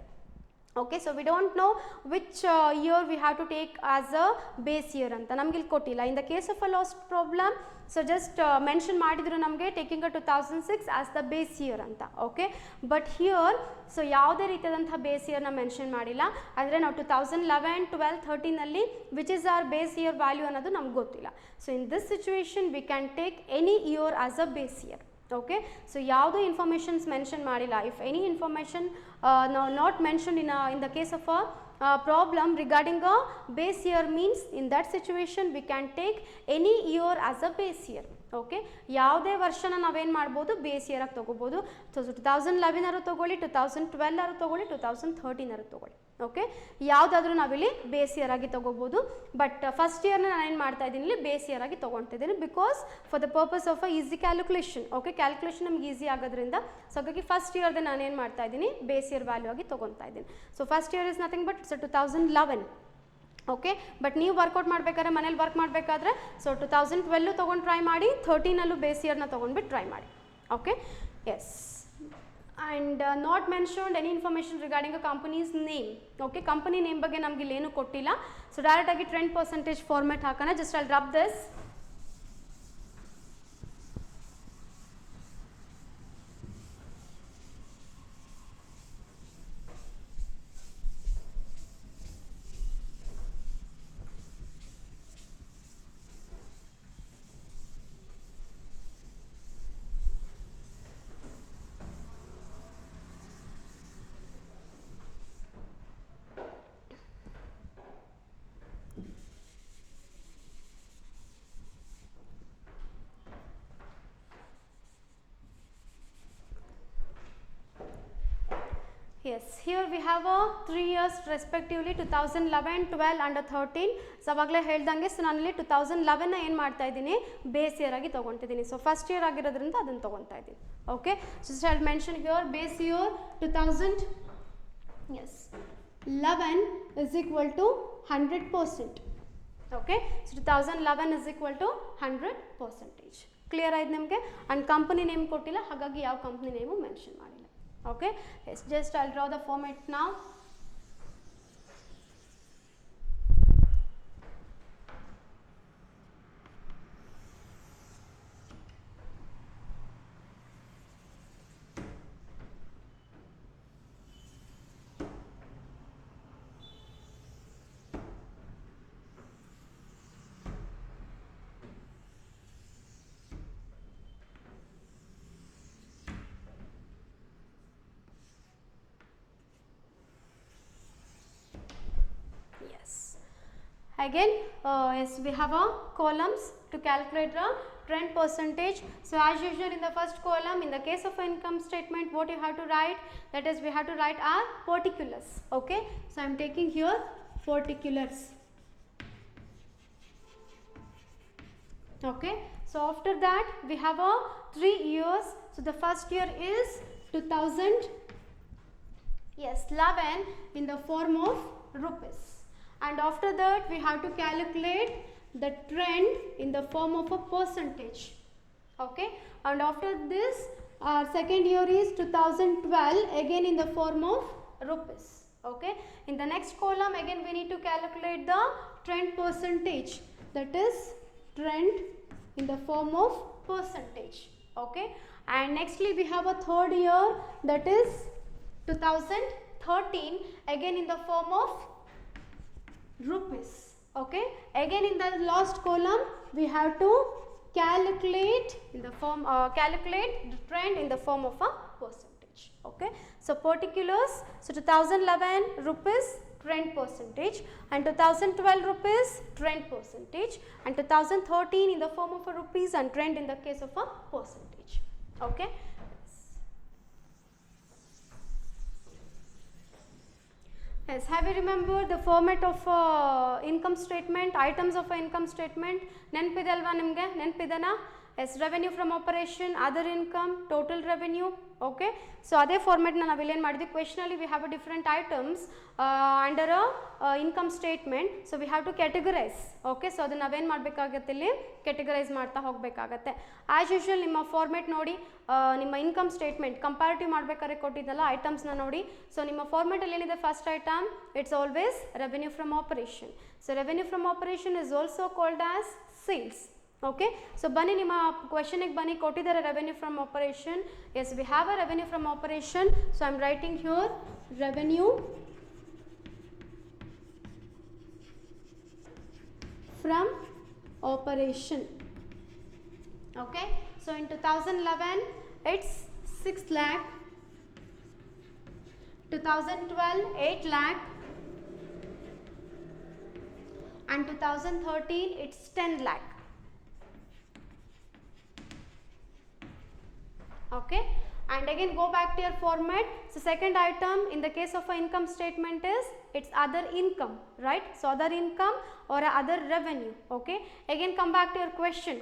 Okay. So we don't know which year we have to take as a base year anta namge ಇಲ್ಲಿ ಕೊಟ್ಟಿಲ್ಲ. In the case of a lost problem, so just mention ಮಾಡಿದ್ರು ನಮಗೆ taking a 2006 as the base year ಅಂತ. Okay. but here so ಯಾವುದೇ ರೀತಿಯಾದಂತಹ base year ನ mention ಮಾಡಿಲ್ಲ. ಅಂದರೆ ನಾವು 2011, 12, 13 ಅಲ್ಲಿ which is our base year value ಅನ್ನೋದು ನಮ್ಗೆ ಗೊತ್ತಿಲ್ಲ. So in this situation we can take any year as a base year. Okay. So ಯಾವುದೋ informations mention ಮಾಡಿಲ್ಲ. If any information not mentioned in the case of a problem regarding a base year means in that situation we can take any year as a base year. Okay. ಯಾವುದೇ ವರ್ಷನ ನಾವೇನು ಮಾಡ್ಬೋದು base year ಆಗಿ ತೊಗೋಬೋದು. So 2011 ಆರು ತೊಗೊಳ್ಳಿ, 2012 ಆರು ತೊಗೊಳ್ಳಿ, 2013 ಆರು ತೊಗೊಳ್ಳಿ. ಓಕೆ. ಯಾವುದಾದ್ರೂ ನಾವಿಲ್ಲಿ ಬೇಸ್ ಇಯರ್ ಆಗಿ ತೊಗೋಬೋದು. ಬಟ್ ಫಸ್ಟ್ ಇಯರ್ನ ನಾನು ಏನು ಮಾಡ್ತಾ ಇದ್ದೀನಿ ಇಲ್ಲಿ ಬೇಸ್ ಇಯರ್ ಆಗಿ ತೊಗೊಳ್ತಿದ್ದೀನಿ because for the purpose of a easy calculation. Okay. Calculation ನಮ್ಗೆ ಈಸಿ ಆಗೋದ್ರಿಂದ ಸೊ ಹಾಗಾಗಿ ಫಸ್ಟ್ ಇಯರ್ದೆ ನಾನು ಏನು ಮಾಡ್ತಾ ಇದ್ದೀನಿ ಬೇಸ್ ಇಯರ್ ವ್ಯಾಲ್ಯೂ ಆಗಿ ತೊಗೊಳ್ತಾ ಇದ್ದೀನಿ. So first year is nothing but it's 2011. Okay. But ನೀವು ವರ್ಕೌಟ್ ಮಾಡಬೇಕಾದ್ರೆ ಮನೇಲಿ ವರ್ಕ್ ಮಾಡಬೇಕಾದ್ರೆ ಸೊ 2012 ತೊಗೊಂಡು ಟ್ರೈ ಮಾಡಿ, 13ಅಲ್ಲೂ ಬೇಸ್ ಇಯರ್ನ ತೊಗೊಂಡ್ಬಿಟ್ಟು ಟ್ರೈ ಮಾಡಿ. Okay. Yes. And not mentioned any information regarding a companies name. Okay. Company name ಬಗ್ಗೆ ನಮ್ಗೆ ಇಲ್ಲೇನು ಕೊಟ್ಟಿಲ್ಲ. ಸೊ ಡೈರೆಕ್ಟಾಗಿ ಟ್ರೆಂಡ್ ಪರ್ಸೆಂಟೇಜ್ ಫಾರ್ಮೆಟ್ ಹಾಕೋಣ. Just I'll rub this. Yes, here we have a 3 years respectively 2011, 12 and 13. So ಅವಾಗಲೇ ಹೇಳ್ದಂಗೆ so ನಾನಲ್ಲಿ 2011ನ ಏನು ಮಾಡ್ತಾ ಇದ್ದೀನಿ ಬೇಸ್ ಇಯರ್ ಆಗಿ ತೊಗೊಳ್ತಿದ್ದೀನಿ. ಸೊ ಫಸ್ಟ್ ಇಯರ್ ಆಗಿರೋದ್ರಿಂದ ಅದನ್ನು ತೊಗೊಳ್ತಾ ಇದ್ದೀನಿ. Okay. Just I mention here base year 2011 is equal to 100%. Okay. So 2011 is equal to 100%. Clear ಆಯ್ತು ನಿಮಗೆ. ಆ್ಯಂಡ್ ಕಂಪನಿ ನೇಮ್ ಕೊಟ್ಟಿಲ್ಲ, ಹಾಗಾಗಿ ಯಾವ ಕಂಪ್ನಿ ನೇಮು ಮೆನ್ಷನ್ ಮಾಡಿಲ್ಲ. Okay. Yes, just I'll draw the format now. Again, yes, we have a columns to calculate the trend percentage. So as usual in the first column, in the case of income statement, what you have to write, that is we have to write our particulars. Okay. So I am taking here particulars. Okay. So after that we have a 3 years. So the first year is 2011 in the form of rupees. And after that we have to calculate the trend in the form of a percentage. Okay. And after this our second year is 2012 again in the form of rupees. Okay, in the next column again we need to calculate the trend percentage, that is trend in the form of percentage. Okay, and nextly we have a third year, that is 2013, again in the form of rupees. Okay, again in the last column we have to calculate in the form calculate the trend in the form of a percentage. Okay, so particulars, so 2011 rupees trend percentage, and 2012 rupees trend percentage, and 2013 in the form of a rupees and trend in the case of a percentage. Okay. Yes, have you remembered the format of income statement, items of income statement? ನೆನಪಿದೆ ಅಲ್ವಾ ನಿಮಗೆ? ನೆನಪಿದೆನಾ? Yes, revenue from operation, other income, total revenue. Okay, so ಅದೇ format ನಾವು ಇಲ್ಲಿ ಏನು ಮಾಡಿದ್ವಿ, question ಅಲ್ಲಿ we have a different items under a income statement, so we have to categorize. Okay, so ಅದನ್ನ ನಾವೇನು ಮಾಡಬೇಕಾಗುತ್ತೆ, ಇಲ್ಲಿ categorize ಮಾಡ್ತಾ ಹೋಗಬೇಕಾಗತ್ತೆ. ಆಸ್ ಯೂಶುವಲ್ ನಿಮ್ಮ ಫಾರ್ಮೆಟ್ ನೋಡಿ, ನಿಮ್ಮ ಇನ್ಕಮ್ ಸ್ಟೇಟ್ಮೆಂಟ್ ಕಂಪ್ಯಾರಿಟಿವ್ ಮಾಡಬೇಕಾದ್ರೆ ಕೊಟ್ಟಿದ್ದಲ್ಲ ಐಟಮ್ಸ್ನ ನೋಡಿ. ಸೊ ನಿಮ್ಮ ಫಾರ್ಮೆಟಲ್ಲಿ ಏನಿದೆ, first item it's always revenue from operation. So revenue from operation is also called as sales. Okay, so ಬನ್ನಿ ನಿಮ್ಮ ಕ್ವೆಶನಿಗೆ ಬನ್ನಿ, ಕೊಟ್ಟಿದ್ದಾರೆ revenue from operation. Yes, we have a revenue from operation. So I am writing here revenue from operation. Okay, so in 2011 it's 6 lakh, 2012 8 lakh, and 2013 it's 10 lakh. Okay, and again go back to your format. So second item in the case of a income statement is it's other income, right? So other income or other revenue. Okay, again come back to your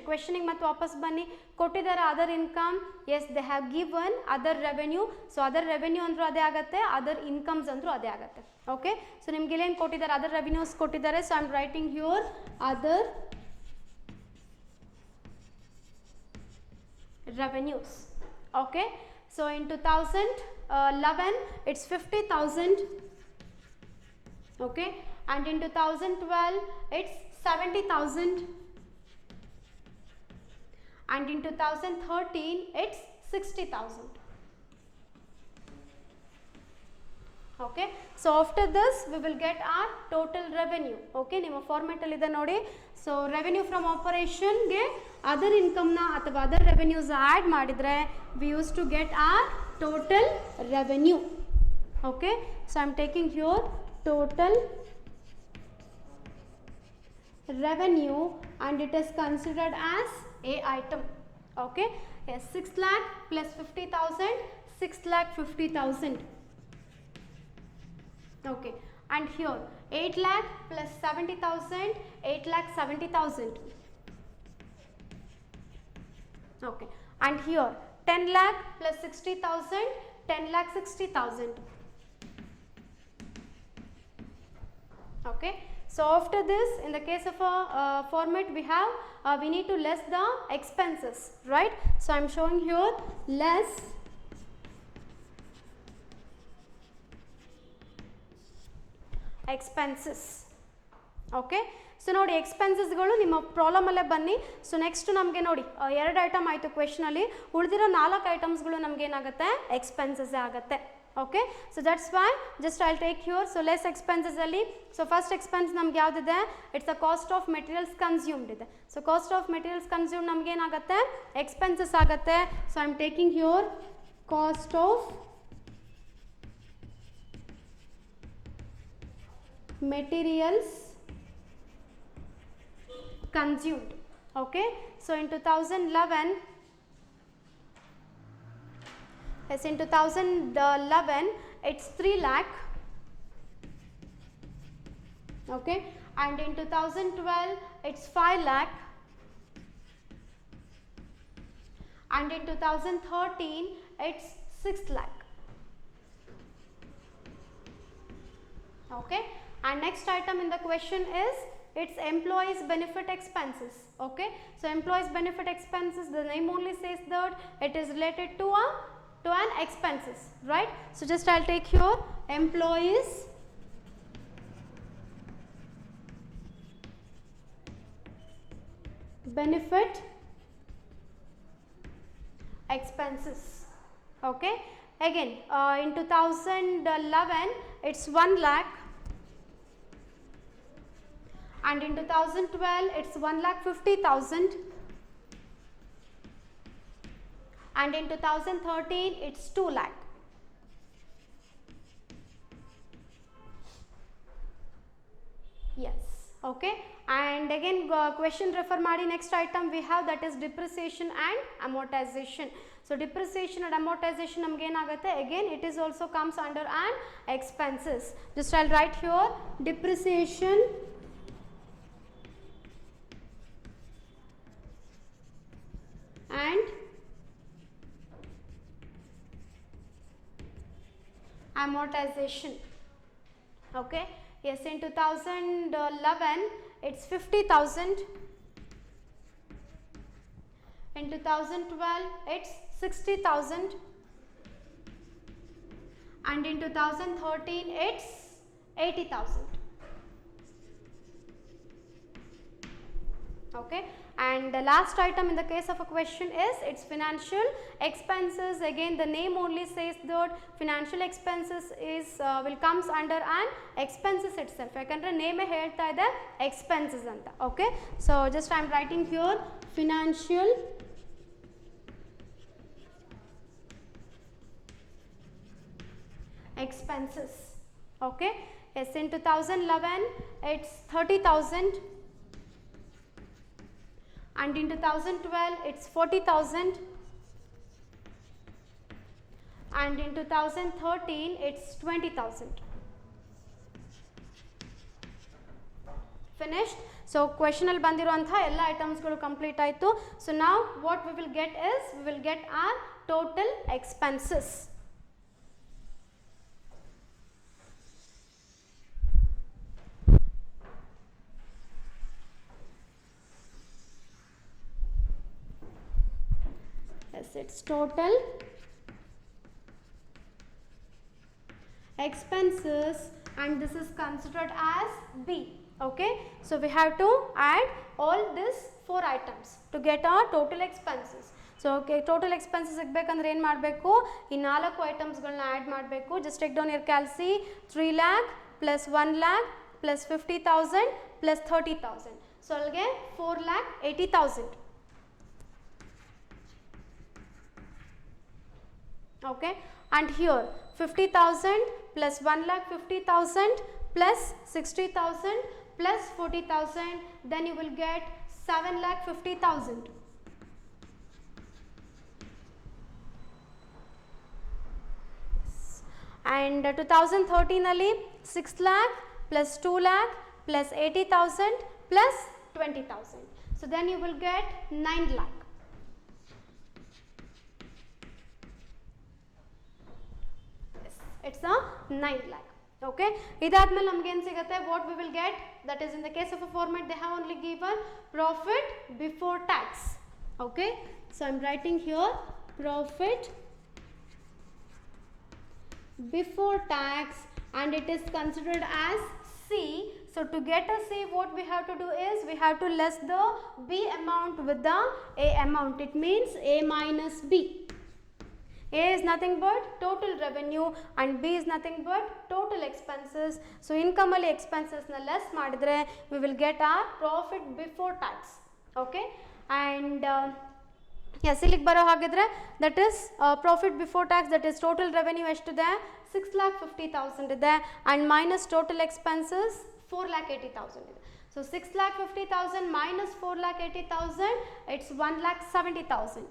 questioning ಮತ್ತೆ ವಾಪಸ್ ಬನ್ನಿ, ಕೊಟ್ಟಿದ್ದಾರೆ other income, yes they have given other revenue, so other revenue ಅಂದ್ರೂ ಅದೇ ಆಗುತ್ತೆ, other incomes ಅಂದ್ರೂ ಅದೇ ಆಗುತ್ತೆ. Okay, so ನಿಮ್ಗೆ ಇಲ್ಲೇನು ಕೊಟ್ಟಿದ್ದಾರೆ, other revenues ಕೊಟ್ಟಿದ್ದಾರೆ, so I am writing here other revenues. Okay, so in 2011 it's 50,000. Okay, and in 2012 it's 70,000, and in 2013 it's 60,000. Okay, so after this we will get our total revenue. Okay, ನಿಮ್ಮ format ಅಲ್ಲಿ ಇದೆ ನೋಡಿ. So revenue from operation ಗೆ other income ನ ಅಥವಾ other revenues add ಮಾಡಿದ್ರೆ we used to get our total revenue. Okay, so I am taking here total revenue and it is considered as a item. Okay, yes, 6 lakh plus 50,000, 6 lakh 50,000. Okay, and here 8 lakh plus 70,000, 8 lakh 70,000. Okay, and here 10 lakh plus 60,000, 10 lakh 60,000. Okay, so after this in the case of a format we have we need to less the expenses, right? So I am showing here less expenses. Okay, so ನೋಡಿ ಎಕ್ಸ್ಪೆನ್ಸಸ್ಗಳು ನಿಮ್ಮ ಪ್ರಾಬ್ಲಮಲ್ಲೇ ಬನ್ನಿ. So next ನಮಗೆ ನೋಡಿ 2 item ಆಯಿತು ಕ್ವೆಶ್ಚನಲ್ಲಿ, ಉಳಿದಿರೋ 4 ಐಟಮ್ಸ್ಗಳು ನಮ್ಗೆ ಏನಾಗುತ್ತೆ, expenses ಆಗುತ್ತೆ. Okay, so that's why just I will take here. So less expenses ಅಲ್ಲಿ ಸೊ ಫಸ್ಟ್ ಎಕ್ಸ್ಪೆನ್ಸ್ ನಮ್ಗೆ ಯಾವುದಿದೆ, it's a cost of materials consumed ಇದೆ. So cost of materials consumed ನಮ್ಗೆ ಏನಾಗುತ್ತೆ, ಎಕ್ಸ್ಪೆನ್ಸಸ್ ಆಗುತ್ತೆ. So I am taking here cost of materials consumed. Okay, so in 2011 yes, in 2011 it's 3 lakh. Okay, and in 2012 it's 5 lakh, and in 2013 it's 6 lakh. Okay, and next item in the question is its employees benefit expenses. Okay, so employees benefit expenses, the name only says that it is related to an expenses, right? So just I'll take here employees benefit expenses. Okay, again in 2011 it's 1 lakh, and in 2012 it's 1,50,000, and in 2013 it's 2 lakh. Yes. Okay, and again question refer ಮಾಡಿ next item we have, that is depreciation and amortization. So depreciation and amortization ನಮಗೆ ಏನಾಗುತ್ತೆ, again it is also comes under an expenses. Just I'll write here depreciation and amortization. Okay, yes, in 2011 it's 50,000, in 2012 it's 60,000, and in 2013 it's 80,000. Okay, and the last item in the case of a question is its financial expenses. Again the name only says that financial expenses is will comes under an expenses itself. Yakandre name ಹೇಳ್ತಾ ಇದೆ expenses ಅಂತ. Okay, so just I am writing here financial expenses. Okay, yes, in 2011 it's 30,000, and in 2012 it's 40,000, and in 2013 it's 20,000. Finished. So question ಅಲ್ಲಿ ಬಂದಿರುವಂತಹ ಎಲ್ಲ items ಗಳು complete ಆಯಿತು. So now what we will get is we will get our total expenses. Yes, it's total expenses, and this is considered as B. Okay, so we have to add all these 4 items to get our total expenses. So okay, total expenses ಸಿಗಬೇಕಂದ್ರೆ ಏನು ಮಾಡಬೇಕು, ಈ 4 ಐಟಮ್ಸ್ಗಳನ್ನ add ಮಾಡಬೇಕು. Just take down your calci, 3 lakh plus 1 lakh plus 50,000 plus 30,000. So ಅಲ್ಲಿಗೆ 4,80,000. Okay, and here 50,000 plus 1,50,000 plus 60,000 plus 40,000, then you will get 7,50,000. And 2013 ಅಲ್ಲಿ 6 lakh plus 2 lakh plus 80,000 plus 20,000. So then you will get 9 lakh. It's a 9 lakh. Okay, ಇದಾದ್ಮೇಲೆ ನಮಗೆ ಏನು ಸಿಗುತ್ತೆ, what we will get, that is in the case of a format they have only given profit before tax. Okay, so I am writing here profit before tax, and it is considered as C. So to get a C, what we have to do is we have to less the B amount with the A amount. It means A minus B. A is nothing but total revenue and B is nothing but total expenses. So income ಅಲ್ಲಿ expenses na less ಮಾಡಿದ್ರೆ we will get our profit before tax. Okay, and yes, ಇಲ್ಲಿಗೆ ಬರೋ ಹಾಗಿದ್ರೆ that is profit before tax, that is total revenue ಎಷ್ಟಿದೆ, 6,50,000 ಇದೆ, and minus total expenses 4,80,000 ಇದೆ. So 6,50,000 minus 4,80,000, it's 1,70,000.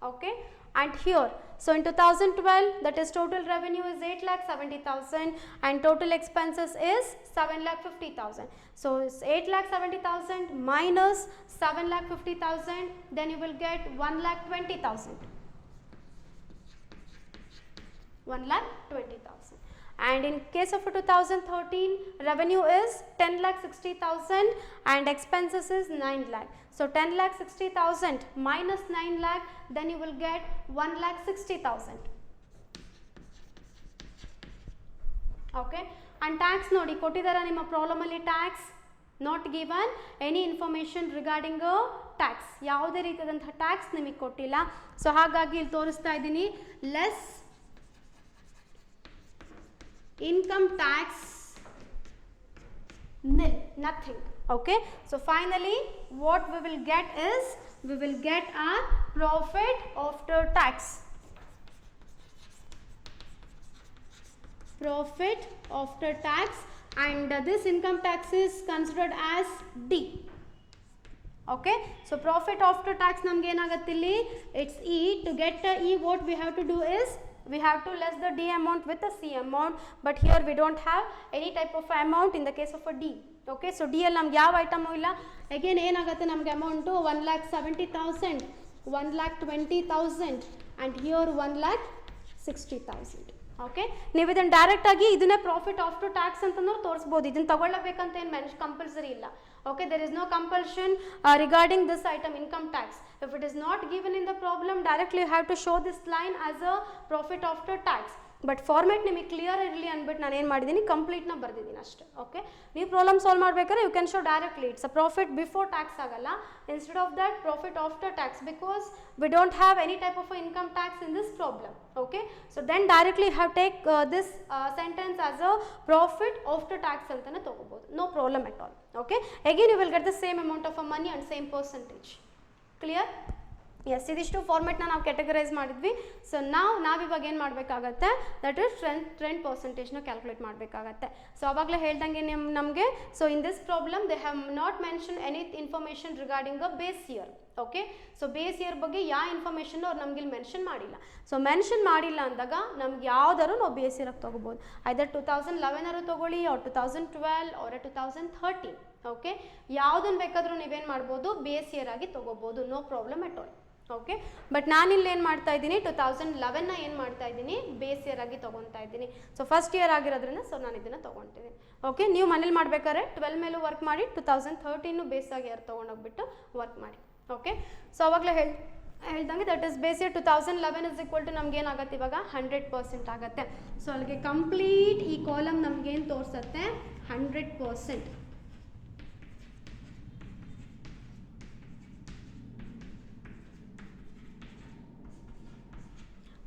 Okay, and here, so in 2012 that is total revenue is 8,70,000 and total expenses is 7,50,000. So it's 8,70,000 minus 7,50,000, then you will get 1,20,000. 1,20,000. And in case of 2013 revenue is 10,60,000 and expenses is 9 lakh. So 10,60,000 minus 9 lakh, then you will get 1,60,000. Okay, and tax ನೋಡಿ ಕೊಟ್ಟಿದ್ದಾರೆ ನಿಮ್ಮ problem ಅಲ್ಲಿ tax. Not given any information regarding tax, ಯಾವುದೇ ರೀತಿಯಾದಂತಹ tax ನಿಮಗೆ ಕೊಟ್ಟಿಲ್ಲ. So ಹಾಗಾಗಿ ಇಲ್ಲಿ ತೋರಿಸ್ತಾ ಇದ್ದೀನಿ less income tax nil, nothing. Okay, so finally what we will get is we will get our profit after tax. Profit after tax, and this income tax is considered as D. Okay, so profit after tax namge enagutte illi, it's E. To get the E, what we have to do is we have to less the D amount with the C amount, but here we don't have any type of amount in the case of a D. Okay, so D ಅಲ್ಲಿ ನಮ್ಗೆ ಯಾವ item ಇಲ್ಲ. Again ಏನಾಗುತ್ತೆ ನಮಗೆ amount 1,70,000, 1,20,000 and here 1,60,000. Okay, ನೀವು ಇದನ್ನು ಡೈರೆಕ್ಟಾಗಿ ಇದನ್ನೇ ಪ್ರಾಫಿಟ್ ಆಫ್ಟರ್ ಟ್ಯಾಕ್ಸ್ ಅಂತಂದ್ರೆ ತೋರಿಸ್ಬೋದು. ಇದನ್ನು ತಗೊಳ್ಳಬೇಕಂತ ಏನು ಕಂಪಲ್ಸರಿ ಇಲ್ಲ. Okay, there is no compulsion regarding this item income tax. If it is not given in the problem, directly you have to show this line as a profit after tax. But format ನಿಮಗೆ clear ಇರಲಿ ಅಂದ್ಬಿಟ್ಟು ನಾನು ಏನು ಮಾಡಿದ್ದೀನಿ, ಕಂಪ್ಲೀಟ್ನ ಬರೆದಿದ್ದೀನಿ ಅಷ್ಟೇ. Okay, ನೀವು problem solve ಮಾಡಬೇಕಾದ್ರೆ you can show directly it's a profit before tax ಆಗಲ್ಲ, instead of that profit after tax, because we don't have any type of income tax in this problem. Okay, so then directly have take this sentence as a profit after tax ಅಂತಲೇ ತೊಗೋಬೋದು, no problem at all. Okay, again you will get the same amount of a money and same percentage. Clear? S, ಇದಿಷ್ಟು ಫಾರ್ಮೆಟ್ನ ನಾವು categorise ಮಾಡಿದ್ವಿ. So ನಾವಿವಾಗ ಏನು ಮಾಡಬೇಕಾಗತ್ತೆ, that is trend ಪರ್ಸೆಂಟೇಜ್ನ calculate ಮಾಡಬೇಕಾಗತ್ತೆ. ಸೊ ಆವಾಗಲೇ ಹೇಳ್ದಂಗೆ ನಮಗೆ, so in this problem they have not mention any information regarding a base year. Okay, so base year ಬಗ್ಗೆ ಯಾವ ಇನ್ಫಾರ್ಮೇಷನ್ ಅವ್ರು ನಮ್ಗೆ ಇಲ್ಲಿ ಮೆನ್ಷನ್ ಮಾಡಿಲ್ಲ. ಸೊ ಮೆನ್ಷನ್ ಮಾಡಿಲ್ಲ ಅಂದಾಗ ನಮ್ಗೆ ಯಾವ್ದಾದ್ರು ನಾವು ಬೇಸ್ ಇಯರಾಗಿ ತೊಗೋಬೋದು. ಐದರ್ 2011 ತೊಗೊಳ್ಳಿ, ಅವ್ರು 2012 ಅವರ 2013. ಓಕೆ, ಯಾವುದನ್ನು ಬೇಕಾದರೂ ನೀವೇನು ಮಾಡ್ಬೋದು, ಬೇಸ್ ಇಯರ್ ಆಗಿ ತೊಗೋಬೋದು, no problem at all. Okay, but ನಾನಿಲ್ಲಿ ಏನು ಮಾಡ್ತಾ ಇದ್ದೀನಿ, 2011ನ ಏನು ಮಾಡ್ತಾ ಇದ್ದೀನಿ, ಬೇಸ್ ಇಯರ್ ಆಗಿ ತೊಗೊತಾ ಇದ್ದೀನಿ. ಸೊ ಫಸ್ಟ್ ಇಯರ್ ಆಗಿರೋದ್ರಿಂದ ಸೊ ನಾನು ಇದನ್ನು ತೊಗೊತಿದ್ದೀನಿ. ಓಕೆ, ನೀವು ಮನೇಲಿ ಮಾಡ್ಬೇಕಾದ್ರೆ 12 ಮೇಲೂ ವರ್ಕ್ ಮಾಡಿ, 2013 ಬೇಸ್ ಆಗಿ ಇಯರ್ ತೊಗೊಂಡೋಗ್ಬಿಟ್ಟು ವರ್ಕ್ ಮಾಡಿ. ಓಕೆ, ಸೊ ಅವಾಗಲೇ ಹೇಳ್ದಂಗೆ that is base year 2011 is equal to ನಮ್ಗೆ ಏನಾಗುತ್ತೆ ಇವಾಗ 100% ಆಗುತ್ತೆ. ಸೊ ಅಲ್ಲಿಗೆ ಕಂಪ್ಲೀಟ್ ಈ ಕಾಲಮ್ ನಮಗೇನು ತೋರಿಸುತ್ತೆ, 100%.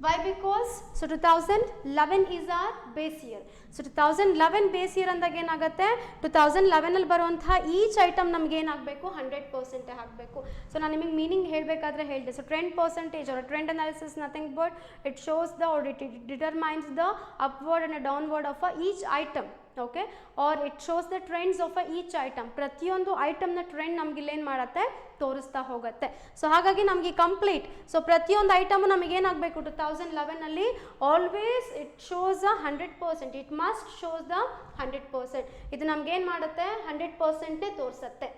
Why? Because so 2011 is our base year. So 2011 base year ಅಂದಾಗ ಏನಾಗುತ್ತೆ, 2011 ಅಲ್ಲಿ ಬರುವಂತಹ ಈಚ್ ಐಟಮ್ ನಮ್ಗೆ ಏನಾಗಬೇಕು, 100% ಆಗಬೇಕು. ಸೊ ನಾನು ನಿಮಗೆ ಮೀನಿಂಗ್ ಹೇಳಬೇಕಾದ್ರೆ ಹೇಳಿದೆ. So trend percentage or trend analysis nothing but it shows the or it determines the upward and downward of each item. Okay, or it shows the trends of each item. ಪ್ರತಿಯೊಂದು ಐಟಮ್ನ trend ನಮ್ಗೆ ಇಲ್ಲೇನು ಮಾಡುತ್ತೆ, ತೋರಿಸ್ತಾ ಹೋಗುತ್ತೆ. So ಹಾಗಾಗಿ ನಮಗೆ complete, so ಪ್ರತಿಯೊಂದು ಐಟಮು ನಮಗೇನಾಗಬೇಕು, 2011ಅಲ್ಲಿ always it shows a 100%. It must shows the 100%. ಇದು ನಮ್ಗೇನು ಮಾಡುತ್ತೆ, 100% ತೋರಿಸುತ್ತೆ.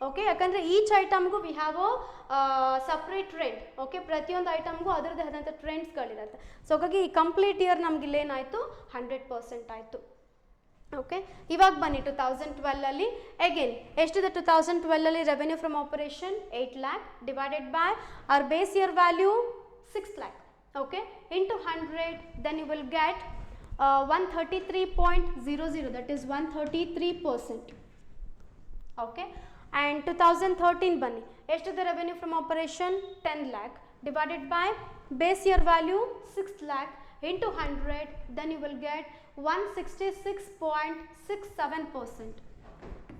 ಓಕೆ, ಯಾಕಂದರೆ ಈಚ್ ಐಟಮ್ಗೂ we have a separate trend. Okay, ಪ್ರತಿಯೊಂದು ಐಟಮ್ಗೂ ಅದರದ್ದೇ ಆದಂಥ ಟ್ರೆಂಡ್ಸ್ಗಳಿರುತ್ತೆ. ಸೊ ಹಾಗಾಗಿ ಈ ಕಂಪ್ಲೀಟ್ ಇಯರ್ ನಮ್ಗೆ ಇಲ್ಲೇನಾಯಿತು, 100% ಆಯಿತು. ಓಕೆ, ಇವಾಗ ಬನ್ನಿ 2012ಅಲ್ಲಿ ಅಗೇನ್ ಎಷ್ಟಿದೆ, 2012ಅಲ್ಲಿ revenue from operation 8 lakh divided by our base year value 6 lakh. Okay, into 100, then you will get 133.00, that is 133%. Okay, and 2013 ಬನ್ನಿ, ಎಷ್ಟಿದೆ revenue from operation 10 lakh divided by base year value 6 lakh into 100, then you will get 166.67%.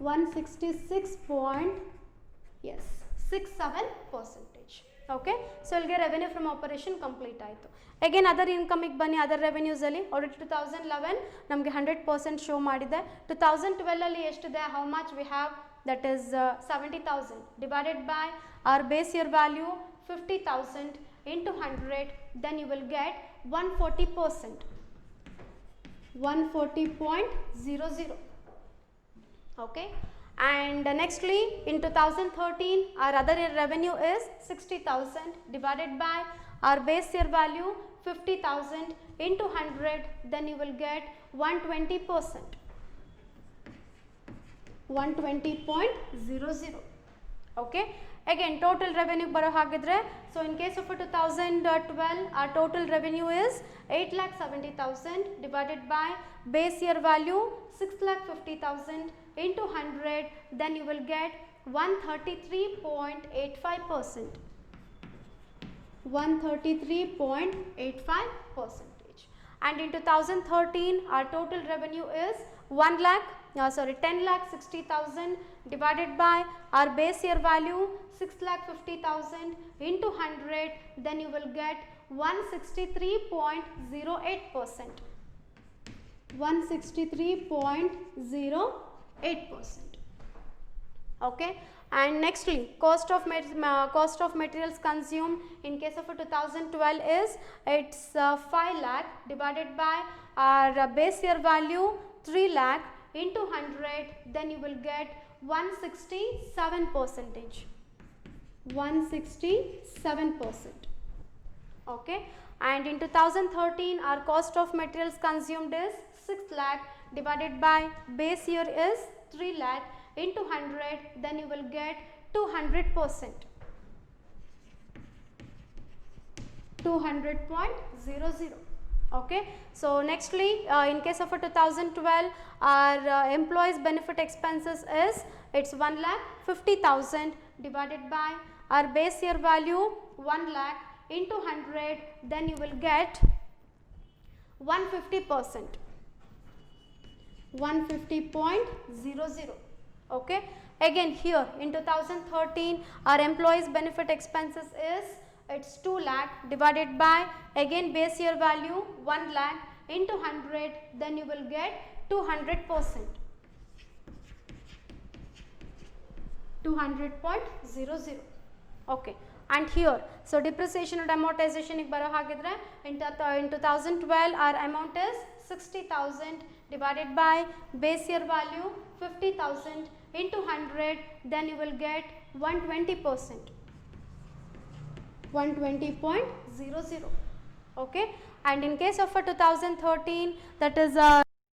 166.67%. Okay, so you'll get revenue from operation complete ಆಯಿತು. Again other ಇನ್ಕಮಿಗೆ ಬನ್ನಿ. Other ರೆವೆನ್ಯೂಸಲ್ಲಿ already 2011 ನಮಗೆ 100% show ಮಾಡಿದೆ. 2012ಅಲ್ಲಿ ಎಷ್ಟಿದೆ, how much we have, that is 70,000 divided by our base year value 50,000 into 100, then you will get 140%. 140.00. Okay, and nextly in 2013 our other revenue is 60,000 divided by our base year value 50,000 into 100, then you will get 120%. 120.00. Okay, again total revenue baro hagidre, so in case of 2012 our total revenue is 8,70,000 divided by base year value 6,50,000 into 100, then you will get 133.85%. 133.85%. And in 2013 our total revenue is 10,60,000 divided by our base year value 6,50,000 into 100, then you will get 163.08%. 163.08%. Okay. And nextly, cost of materials consumed in case of a 2012 is it's 5 lakh divided by our base year value 3 lakh into 100, then you will get 167%. 167%. Okay. And in 2013 our cost of materials consumed is 6 lakh divided by base year is 3 lakh into 100, then you will get 200%. 200.00. Okay. So nextly, in case of a 2012 our employees benefit expenses is it's 1,50,000 divided by our base year value 1 lakh into 100, then you will get 150%. 150.00. Okay. Again here in 2013 our employees benefit expenses is it's 2 lakh divided by again base year value 1 lakh into 100, then you will get 200%. 200.00. Okay. And here, so depreciation and amortization baro hagidre in 2012 our amount is 60,000 divided by base year value 50,000 into 100, then you will get 120%. 120.00. Okay. And in case of a 2013, that is